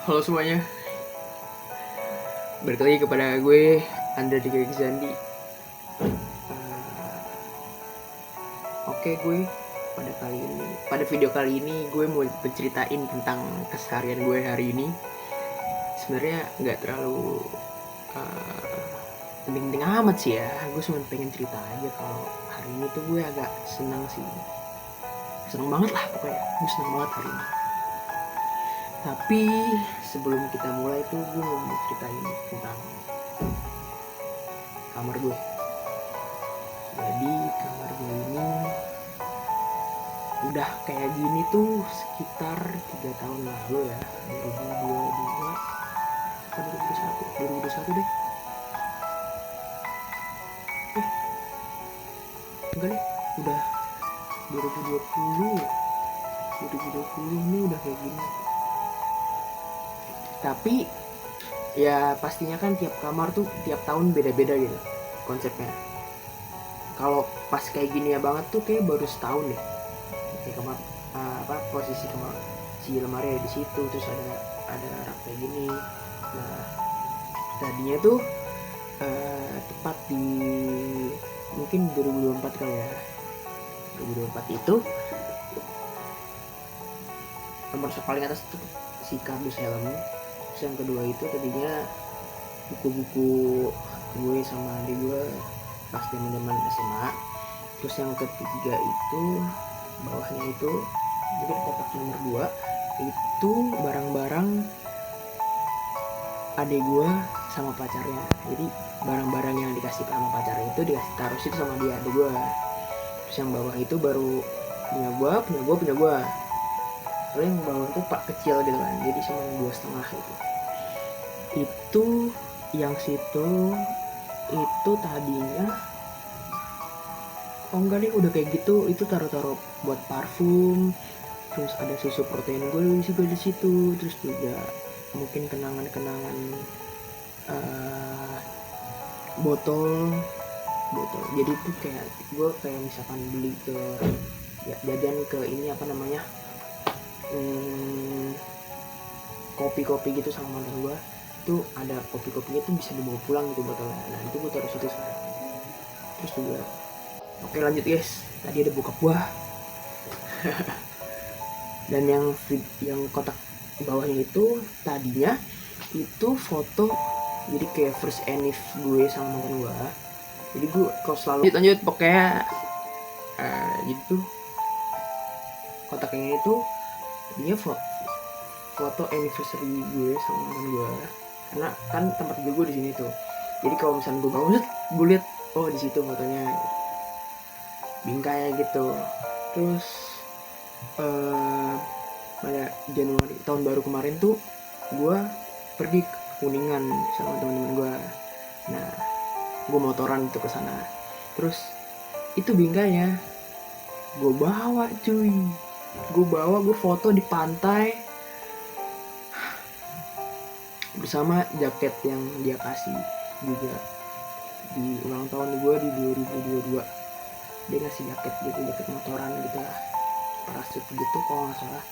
Halo semuanya, balik lagi kepada gue Andra Dika Zandi. Oke, gue pada video kali ini gue mau berceritain tentang keseharian gue hari ini. Sebenarnya nggak terlalu penting-penting amat sih ya. Gue cuma pengen cerita aja kalau hari ini tuh gue agak senang sih, senang banget lah pokoknya. Gue senang banget hari ini. Tapi sebelum kita mulai tuh gue mau ceritain tentang kamar gue. Jadi kamar gue ini udah kayak gini tuh sekitar 3 tahun lalu ya, 2022 atau 2021 deh. Enggak deh, udah 2020 ini udah kayak gini. Tapi ya pastinya kan tiap kamar tuh tiap tahun beda-beda gitu konsepnya. Kalau pas kayak gini ya banget tuh kayak baru setahun deh. Kayak kamar posisi kamar si lemari ada di situ, terus ada rak kayak gini. Nah, tadinya tuh tepat di mungkin 2024 kali ya. 2024 itu nomor paling atas itu si kardus helm. Terus yang kedua itu tadinya buku-buku gue sama adik gue pas zaman SMA. Terus yang ketiga itu bawahnya itu mungkin kotak nomor 2 itu barang-barang adik gue sama pacarnya. Jadi barang-barang yang dikasih sama pacarnya itu dikasih taruh situ sama dia adik gue. Terus yang bawah itu baru punya gue. Lalu yang bawah itu pak kecil gitu kan, jadi sama yang 2,5 gitu. Itu yang situ itu tadinya enggak deh, udah kayak gitu itu taruh buat parfum. Terus ada susu protein gue juga di situ. Terus juga mungkin kenangan botol. Jadi itu kayak gue kayak misalkan beli ke jajan ke ini apa namanya kopi gitu sama mantan gue, itu ada kopinya tuh bisa dibawa pulang gitu botolnya. Nah itu gue taruh situ sekarang. Terus juga oke, lanjut guys, tadi ada bokap gue. Dan yang kotak bawahnya itu tadinya itu foto, jadi kayak first anniv gue sama mantan gue. Jadi gue kalau selalu lanjut pokoknya gitu. Kotaknya itu dia foto anniversary gue sama mantan gue, karena kan tempat gue di sini tuh. Jadi kalau misalnya gue bangun gue lihat oh di situ fotonya, bingkai gitu. Terus pada Januari tahun baru kemarin tuh gue pergi ke Kuningan sama teman-teman gue. Nah gue motoran itu ke sana. Terus itu bingkainya gue bawa cuy, gue foto di pantai bersama jaket yang dia kasih juga di ulang tahun gue di 2022. Dia ngasih jaket motoran gitu lah, parasut gitu kalau nggak salah.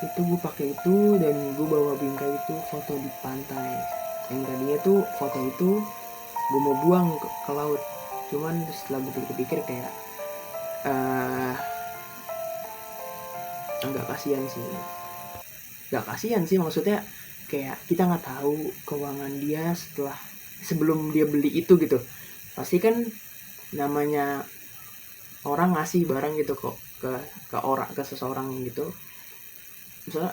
Itu gue pakai itu dan gue bawa bingkai itu foto di pantai. Yang tadinya tuh foto itu gue mau buang ke laut, cuman setelah gue pikir kayak agak kasihan sih, maksudnya kayak kita nggak tahu keuangan dia sebelum dia beli itu gitu. Pasti kan namanya orang ngasih barang gitu kok ke seseorang gitu, misalnya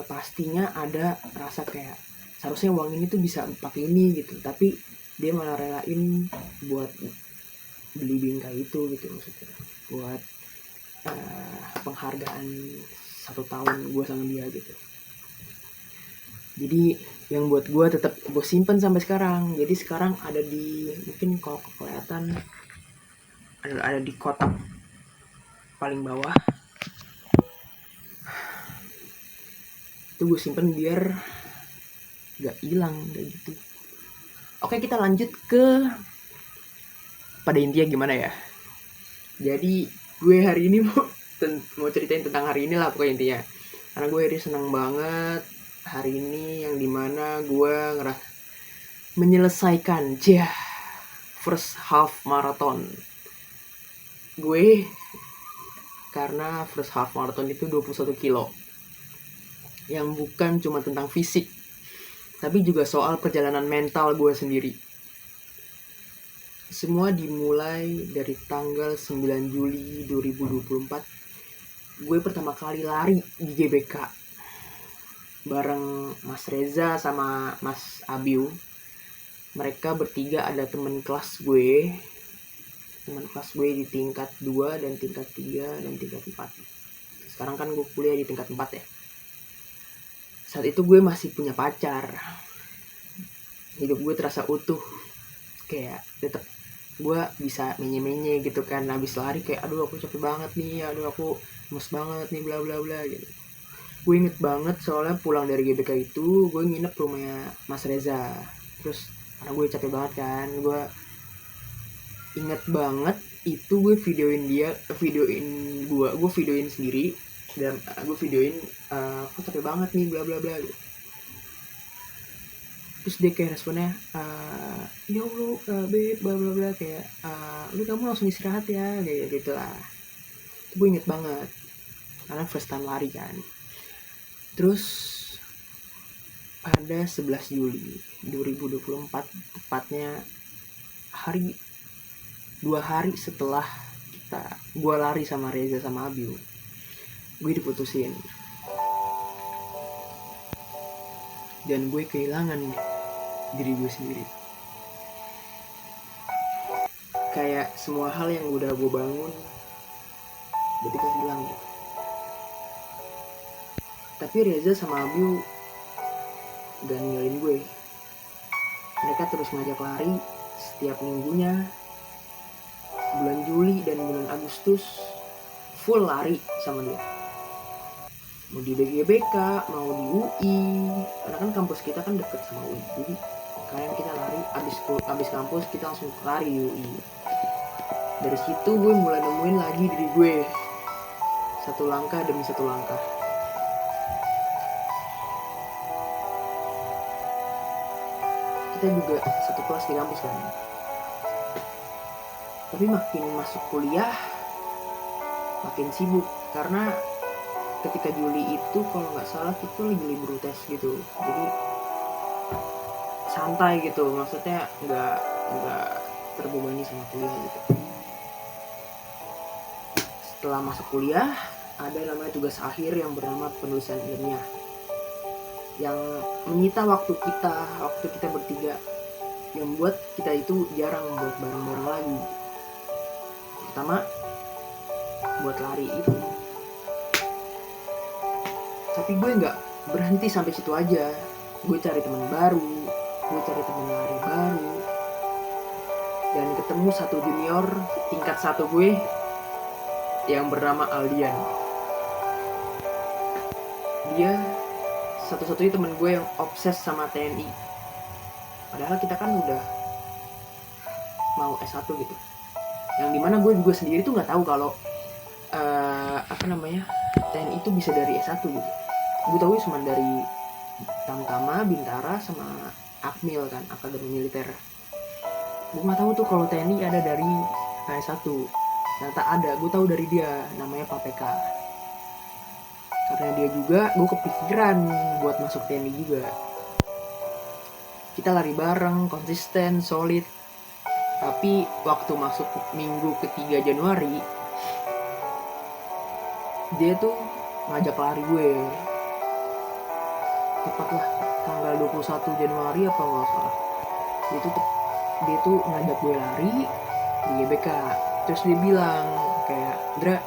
pastinya ada rasa kayak seharusnya uang ini tuh bisa pakai ini gitu, tapi dia malah relain buat beli bingkai itu gitu, maksudnya buat penghargaan 1 tahun gue sama dia gitu. Jadi yang buat gue tetap gue simpen sampai sekarang. Jadi sekarang ada di, mungkin kalau kelihatan ada di kotak paling bawah. Itu gue simpen biar gak hilang kayak gitu. Oke, kita lanjut ke pada intinya gimana ya. Jadi gue hari ini mau ceritain tentang hari ini lah pokoknya intinya. Karena gue ini senang banget hari ini, yang dimana gue menyelesaikan first half marathon gue. Karena first half marathon itu 21 kilo, yang bukan cuma tentang fisik, tapi juga soal perjalanan mental gue sendiri. Semua dimulai dari tanggal 9 Juli 2024. Gue pertama kali lari di GBK bareng Mas Reza sama Mas Abiu. Mereka bertiga ada teman kelas gue di tingkat 2 dan tingkat 3 dan tingkat 4. Sekarang kan gue kuliah di tingkat 4 ya. Saat itu gue masih punya pacar. Hidup gue terasa utuh. Kayak tetap gue bisa menye-menye gitu kan. Habis lari kayak aduh aku capek banget nih, aduh aku lemes banget nih, bla bla bla gitu. Gue inget banget soalnya pulang dari GBK itu gue nginep rumahnya Mas Reza. Terus karena gue capek banget kan, gue inget banget itu gue videoin sendiri. Dan gue videoin aku capek banget nih, bla bla bla gitu. Terus dia kayak responnya ya lu beb bla bla bla, kayak lu kamu langsung istirahat ya, kayak gitu lah. Itu gue inget banget karena first time lari kan. Terus pada 11 Juli 2024, tepatnya 2 hari setelah gue lari sama Reza sama Abiu, gue diputusin. Dan gue kehilangan diri gue sendiri. Kayak semua hal yang udah gue bangun ketika hilang. Tapi Reza sama Abiu gak ninggalin gue. Mereka terus ngajak lari setiap minggunya. Bulan Juli dan bulan Agustus full lari sama dia. Mau di GBK, mau di UI, karena kan kampus kita kan deket sama UI. Jadi kalian kita lari abis kampus kita langsung lari di UI. Dari situ gue mulai nemuin lagi diri gue, satu langkah demi satu langkah. Kita juga satu kelas di kampus kan. Tapi makin masuk kuliah makin sibuk, karena ketika Juli itu kalau nggak salah kita lagi libur tes gitu. Jadi santai gitu, maksudnya nggak terbebani sama kuliah gitu. Setelah masuk kuliah ada namanya tugas akhir yang bernama penulisan ilmiah, yang menyita waktu kita bertiga, yang buat kita itu jarang buat bareng-bareng lagi, pertama buat lari itu. Tapi gue nggak berhenti sampai situ aja. Gue cari teman baru, gue cari teman lari baru, dan ketemu satu junior tingkat 1 gue yang bernama Aldian. Dia satu-satunya teman gue yang obses sama TNI. Padahal kita kan udah mau S1 gitu. Yang dimana gue juga sendiri tuh nggak tahu kalau TNI itu bisa dari S1 gitu. Gue tahu cuma dari Tamtama, Bintara, sama Akmil kan, Akademi Militer. Gue nggak tahu tuh kalau TNI ada dari S1. Ternyata ada, gue tahu dari dia, namanya Pak PK. Karena dia juga, gue kepikiran buat masuk TNI juga. Kita lari bareng, konsisten, solid. Tapi waktu masuk minggu ke-3 Januari, dia tuh ngajak lari gue. Tepatlah tanggal 21 Januari apa nggak salah. Dia tuh ngajak gue lari di GBK. Terus dia bilang kayak, Dra,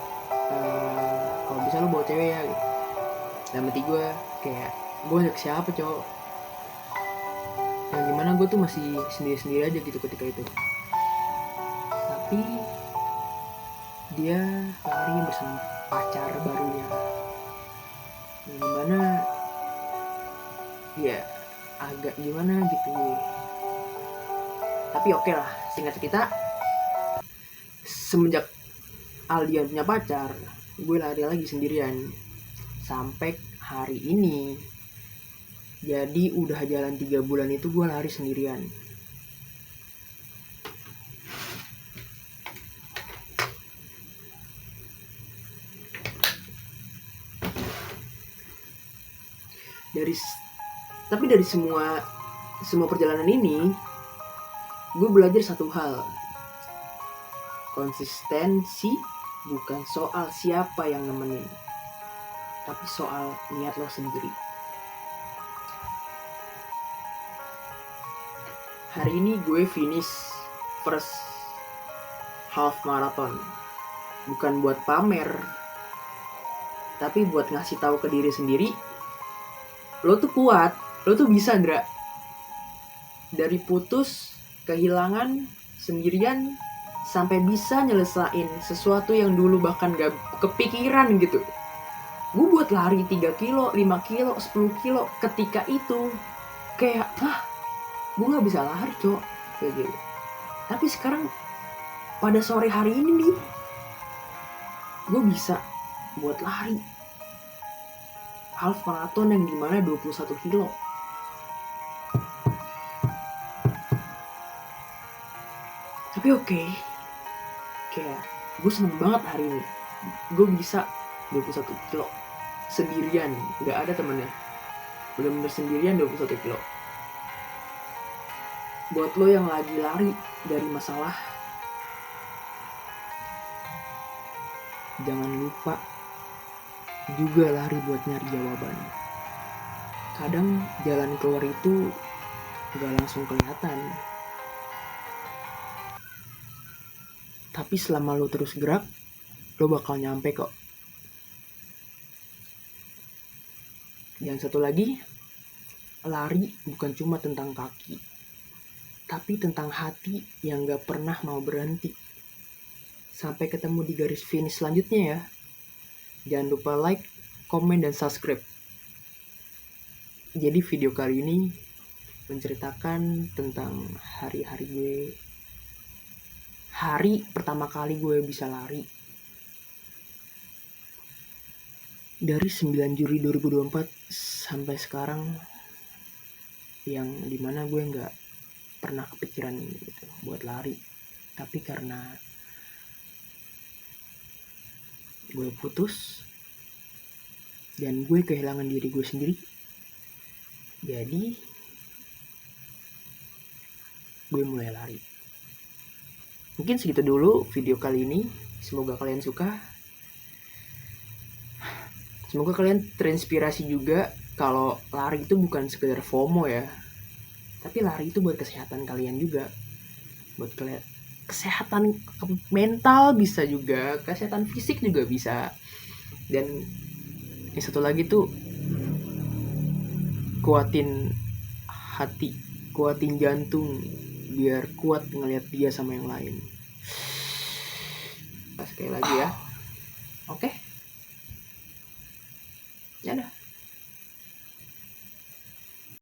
kalau bisa lu bawa cewek ya gitu. Dan mati gue kayak, gue ngajak siapa cowok? Yang dimana gue tuh masih sendiri-sendiri aja gitu ketika itu. Tapi dia lari bersama pacar barunya, yang dimana ya agak gimana gitu. Tapi oke lah, singkat cerita, semenjak Aldian punya pacar, gue lari lagi sendirian sampai hari ini. Jadi udah jalan 3 bulan itu gue lari sendirian. Tapi dari semua perjalanan ini gue belajar satu hal. Konsistensi bukan soal siapa yang nemenin, tapi soal niat lo sendiri. Hari ini gue finish first half marathon. Bukan buat pamer, tapi buat ngasih tahu ke diri sendiri, lo tuh kuat, lo tuh bisa, Dra. Dari putus, kehilangan, sendirian, sampai bisa nyelesain sesuatu yang dulu bahkan gak kepikiran gitu. Gue buat lari 3 kilo, 5 kilo, 10 kilo ketika itu kayak, gue gak bisa lari, cok, kayak gitu. Tapi sekarang pada sore hari ini nih, gue bisa buat lari half marathon yang dimana 21 kilo. Tapi oke. Kayak gue seneng banget hari ini. Gue bisa 21 kilo sendirian, gak ada temennya. Bener-bener sendirian 21 kilo. Buat lo yang lagi lari dari masalah, jangan lupa juga lari buat nyari jawaban. Kadang jalan keluar itu gak langsung kelihatan, tapi selama lo terus gerak, lo bakal nyampe kok. Dan satu lagi, lari bukan cuma tentang kaki, tapi tentang hati yang gak pernah mau berhenti. Sampai ketemu di garis finish selanjutnya ya. Jangan lupa like, komen, dan subscribe. Jadi video kali ini menceritakan tentang hari-hari gue. Hari pertama kali gue bisa lari. Dari 9 Juli 2024 sampai sekarang, yang dimana gue gak pernah kepikiran gitu buat lari. Tapi karena gue putus dan gue kehilangan diri gue sendiri, jadi gue mulai lari. Mungkin segitu dulu video kali ini. Semoga kalian suka. Semoga kalian terinspirasi juga kalau lari itu bukan sekedar FOMO ya, tapi lari itu buat kesehatan kalian juga. Buat kalian kesehatan mental bisa juga, kesehatan fisik juga bisa. Dan yang satu lagi tuh, kuatin hati, kuatin jantung biar kuat ngelihat dia sama yang lain. Sekali lagi ya. Oke. Ya dah.